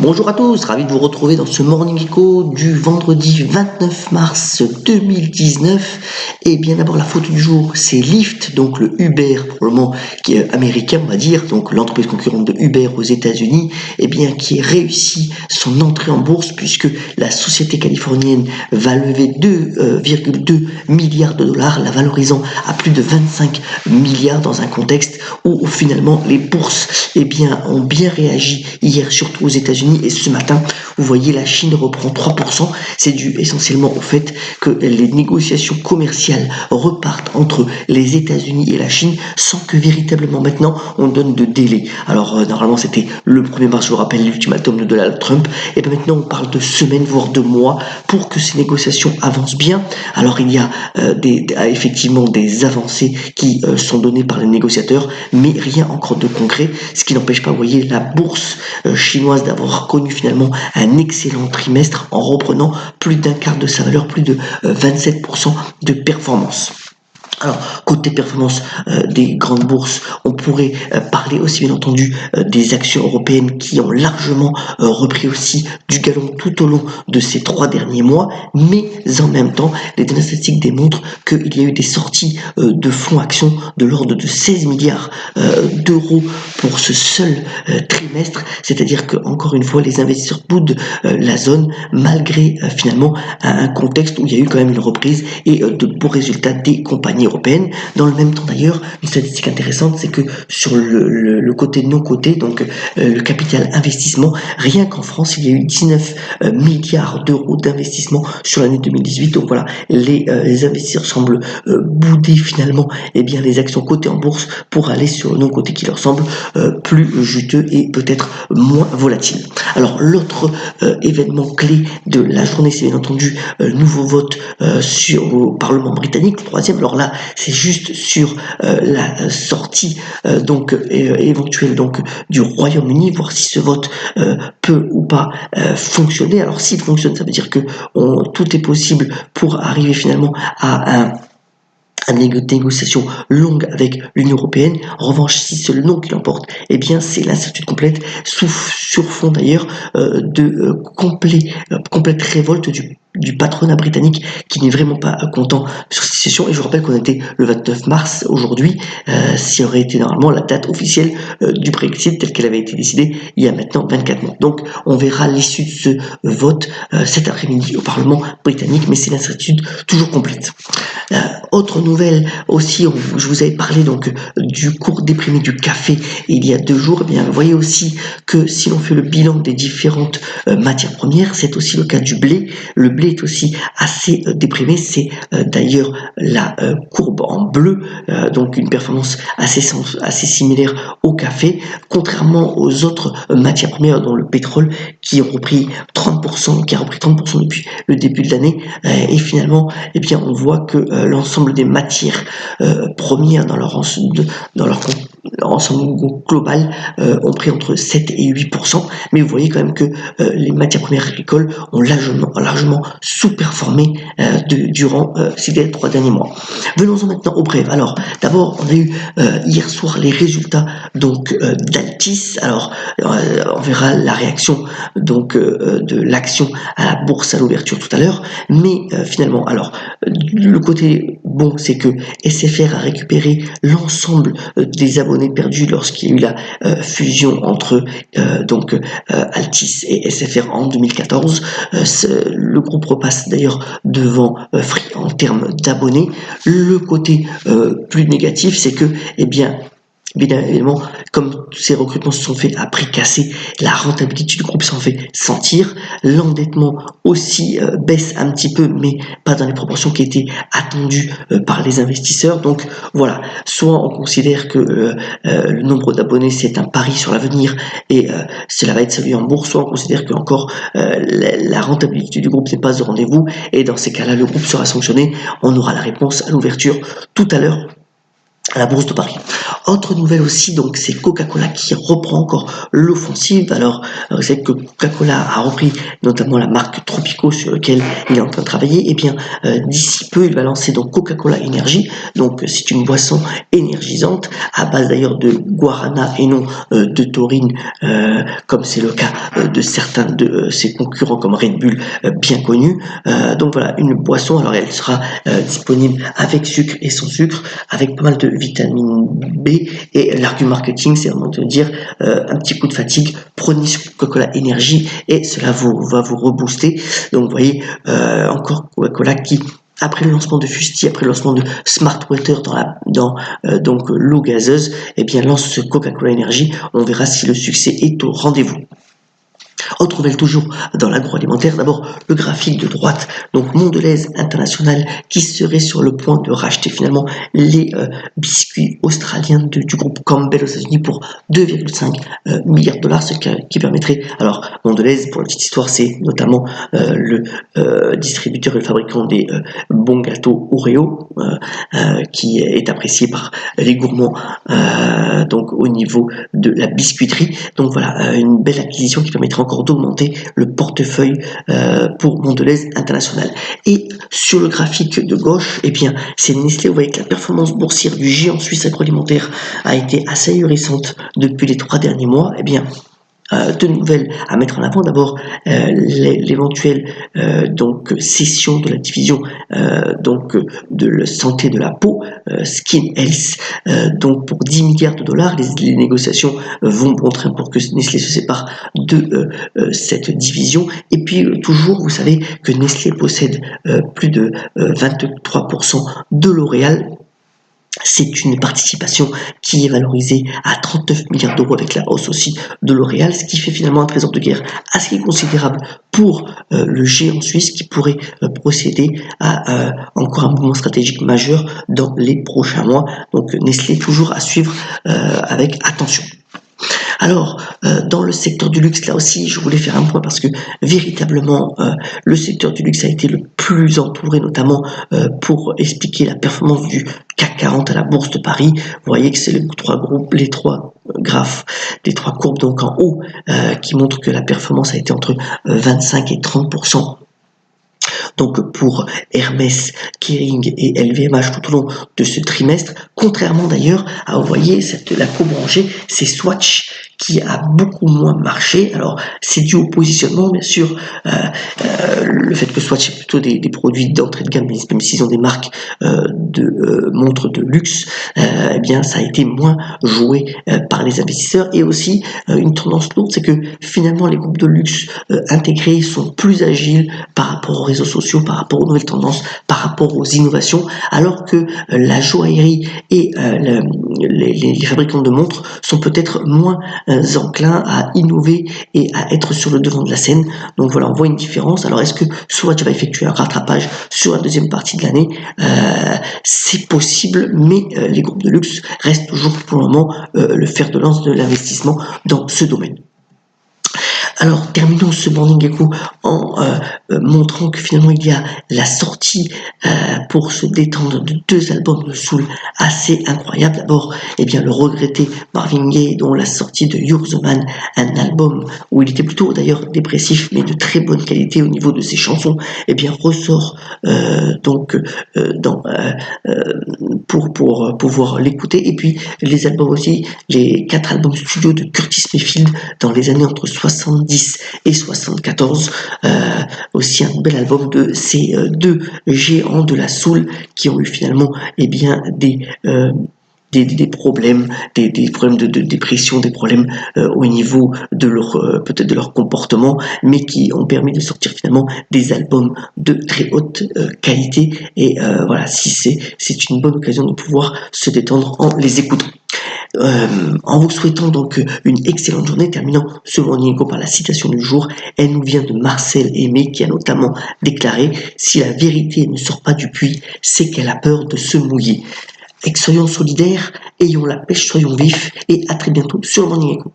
Bonjour à tous, ravi de vous retrouver dans ce Morning Echo du vendredi 29 mars 2019. Et bien d'abord la photo du jour, c'est Lyft, donc le Uber pour le moment qui est américain on va dire, donc l'entreprise concurrente de Uber aux États-Unis, et bien qui a réussi son entrée en bourse puisque la société californienne va lever 2,2 milliards de dollars, la valorisant à plus de 25 milliards dans un contexte où finalement les bourses ont bien réagi hier, surtout aux États-Unis, et ce matin, vous voyez, la Chine reprend 3%. C'est dû essentiellement au fait que les négociations commerciales repartent entre les États-Unis et la Chine sans que véritablement maintenant on donne de délai. Alors normalement c'était le 1er mars, je vous rappelle, l'ultimatum de Donald Trump, et bien maintenant on parle de semaines voire de mois pour que ces négociations avancent bien. Alors il y a effectivement des avancées qui sont données par les négociateurs, mais rien encore de concret, ce qui n'empêche pas, vous voyez, la bourse chinoise d'avoir connu finalement un excellent trimestre en reprenant plus d'un quart de sa valeur, plus de 27% de performance. Alors, côté performance des grandes bourses, on pourrait parler aussi bien entendu des actions européennes qui ont largement repris aussi du galon tout au long de ces 3 derniers mois, mais en même temps, les données statistiques démontrent qu'il y a eu des sorties de fonds actions de l'ordre de 16 milliards d'euros pour ce seul trimestre, c'est-à-dire que encore une fois, les investisseurs boudent la zone malgré finalement un contexte où il y a eu quand même une reprise et de beaux résultats des compagnies européenne. Dans le même temps d'ailleurs, une statistique intéressante, c'est que sur le côté non coté, donc le capital investissement, rien qu'en France, il y a eu 19 milliards d'euros d'investissement sur l'année 2018. Donc voilà, les investisseurs semblent bouder finalement les actions cotées en bourse pour aller sur le non coté qui leur semble plus juteux et peut-être moins volatile. Alors l'autre événement clé de la journée, c'est bien entendu nouveau vote au Parlement britannique, le 3e. Alors là, c'est juste sur la sortie éventuelle du Royaume-Uni, voir si ce vote peut ou pas fonctionner. Alors s'il fonctionne, ça veut dire que tout est possible pour arriver finalement à une négociation longue avec l'Union européenne. En revanche, si c'est le non qui l'emporte, c'est l'incertitude complète, sur fond d'ailleurs de complète révolte du patronat britannique qui n'est vraiment pas content sur cette session. Et je vous rappelle qu'on était le 29 mars aujourd'hui, ce aurait été normalement la date officielle du Brexit telle qu'elle avait été décidée il y a maintenant 24 mois. Donc on verra l'issue de ce vote cet après-midi au Parlement britannique, mais c'est l'incertitude toujours complète. Autre nouvelle aussi, je vous avais parlé du cours déprimé du café il y a 2 jours. Vous voyez aussi que si l'on fait le bilan des différentes matières premières, c'est aussi le cas du blé. Le blé est aussi assez déprimé, c'est d'ailleurs la courbe en bleu, donc une performance assez similaire au café, contrairement aux autres matières premières dont le pétrole qui a repris 30% depuis le début de l'année, et finalement on voit que l'ensemble des matières premières dans leur ensemble global ont pris entre 7 et 8%, mais vous voyez quand même que les matières premières agricoles ont largement sous-performé durant ces 3 derniers mois. Venons-en maintenant au bref. Alors d'abord on a eu hier soir les résultats d'Altis. Alors on verra la réaction de l'action à la bourse à l'ouverture tout à l'heure, mais finalement alors le côté bon, c'est que SFR a récupéré l'ensemble des abonnés perdus lorsqu'il y a eu la fusion entre Altis et SFR en 2014. Le groupe repasse d'ailleurs devant Free en termes d'abonnés. Le côté plus négatif, c'est que bien évidemment, comme ces recrutements se sont faits à prix cassé, la rentabilité du groupe s'en fait sentir. L'endettement aussi baisse un petit peu, mais pas dans les proportions qui étaient attendues par les investisseurs. Donc voilà, soit on considère que le nombre d'abonnés c'est un pari sur l'avenir et cela va être salué en bourse, soit on considère que encore la rentabilité du groupe n'est pas au rendez-vous, et dans ces cas-là, le groupe sera sanctionné. On aura la réponse à l'ouverture tout à l'heure à la Bourse de Paris. Autre nouvelle aussi, donc c'est Coca-Cola qui reprend encore l'offensive. Alors, vous savez que Coca-Cola a repris notamment la marque Tropico sur laquelle il est en train de travailler. Et bien, d'ici peu, il va lancer donc Coca-Cola Energy. Donc, c'est une boisson énergisante à base d'ailleurs de guarana et non de taurine, comme c'est le cas de certains de ses concurrents comme Red Bull, bien connus. Donc voilà, une boisson. Alors, elle sera disponible avec sucre et sans sucre, avec pas mal de vitamine B, et l'argument marketing, c'est vraiment de dire un petit coup de fatigue, prenez Coca-Cola Energy et cela va vous rebooster. Donc vous voyez, encore Coca-Cola qui, après le lancement de Fusti, après le lancement de Smart Water dans donc l'eau gazeuse, eh bien lance ce Coca-Cola Energy. On verra si le succès est au rendez-vous. Autre nouvelle toujours dans l'agroalimentaire, d'abord le graphique de droite, donc Mondelez International qui serait sur le point de racheter finalement les biscuits australiens du groupe Campbell aux États-Unis pour 2,5 milliards de dollars, ce qui permettrait, alors Mondelez, pour la petite histoire, c'est notamment le distributeur et le fabricant des bons gâteaux Oreo, qui est apprécié par les gourmands donc au niveau de la biscuiterie. Donc voilà, une belle acquisition qui permettra encore d'augmenter le portefeuille pour Mondelez International. Et sur le graphique de gauche, eh bien, c'est Nestlé. Vous voyez que la performance boursière du géant suisse agroalimentaire a été assez ahurissante depuis les 3 derniers mois. Eh bien, deux nouvelles à mettre en avant. D'abord, l'éventuelle donc cession de la division donc de la santé de la peau, Skin Health, donc pour 10 milliards de dollars. Les négociations vont bon train pour que Nestlé se sépare de cette division. Et puis toujours, vous savez que Nestlé possède plus de 23% de L'Oréal. C'est une participation qui est valorisée à 39 milliards d'euros avec la hausse aussi de L'Oréal, ce qui fait finalement un trésor de guerre assez considérable pour le géant suisse qui pourrait procéder à encore un mouvement stratégique majeur dans les prochains mois. Donc Nestlé toujours à suivre avec attention. Alors, dans le secteur du luxe, là aussi, je voulais faire un point parce que véritablement, le secteur du luxe a été le plus entouré, notamment pour expliquer la performance du CAC 40 à la Bourse de Paris. Vous voyez que c'est les trois graphes, les trois courbes donc en haut, qui montrent que la performance a été entre 25 et 30%. Donc pour Hermès, Kering et LVMH tout au long de ce trimestre, contrairement d'ailleurs à, vous voyez, la courbe rangée, c'est Swatch qui a beaucoup moins marché. Alors c'est dû au positionnement, bien sûr, le fait que Swatch est plutôt des produits d'entrée de gamme, même s'ils ont des marques de montres de luxe, eh bien ça a été moins joué par les investisseurs. Et aussi une tendance lourde, c'est que finalement les groupes de luxe intégrés sont plus agiles par rapport aux réseaux sociaux, par rapport aux nouvelles tendances, par rapport aux innovations, alors que la joaillerie et les fabricants de montres sont peut-être moins enclins à innover et à être sur le devant de la scène. Donc voilà, on voit une différence. Alors est-ce que Swatch va effectuer un rattrapage sur la deuxième partie de l'année? C'est possible, mais les groupes de luxe restent toujours pour le moment le fer de lance de l'investissement dans ce domaine. Alors, terminons ce Morning Echo en montrant que finalement il y a la sortie pour se détendre de 2 albums de soul assez incroyables. D'abord, eh bien, le regretté Marvin Gaye, dont la sortie de You're the Man, un album où il était plutôt d'ailleurs dépressif, mais de très bonne qualité au niveau de ses chansons, eh bien, ressort pour pouvoir l'écouter. Et puis, les albums aussi, les 4 albums studio de Curtis Mayfield dans les années entre 70 et 74, aussi un bel album de ces 2 géants de la soul qui ont eu finalement des problèmes, des problèmes de dépression, des problèmes au niveau de leur peut-être de leur comportement, mais qui ont permis de sortir finalement des albums de très haute qualité. Et voilà, si c'est une bonne occasion de pouvoir se détendre en les écoutant. En vous souhaitant donc une excellente journée, terminant ce Morning Echo par la citation du jour. Elle nous vient de Marcel Aimé qui a notamment déclaré: si la vérité ne sort pas du puits, c'est qu'elle a peur de se mouiller. Et soyons solidaires, ayons la pêche, soyons vifs, et à très bientôt sur Morning Echo.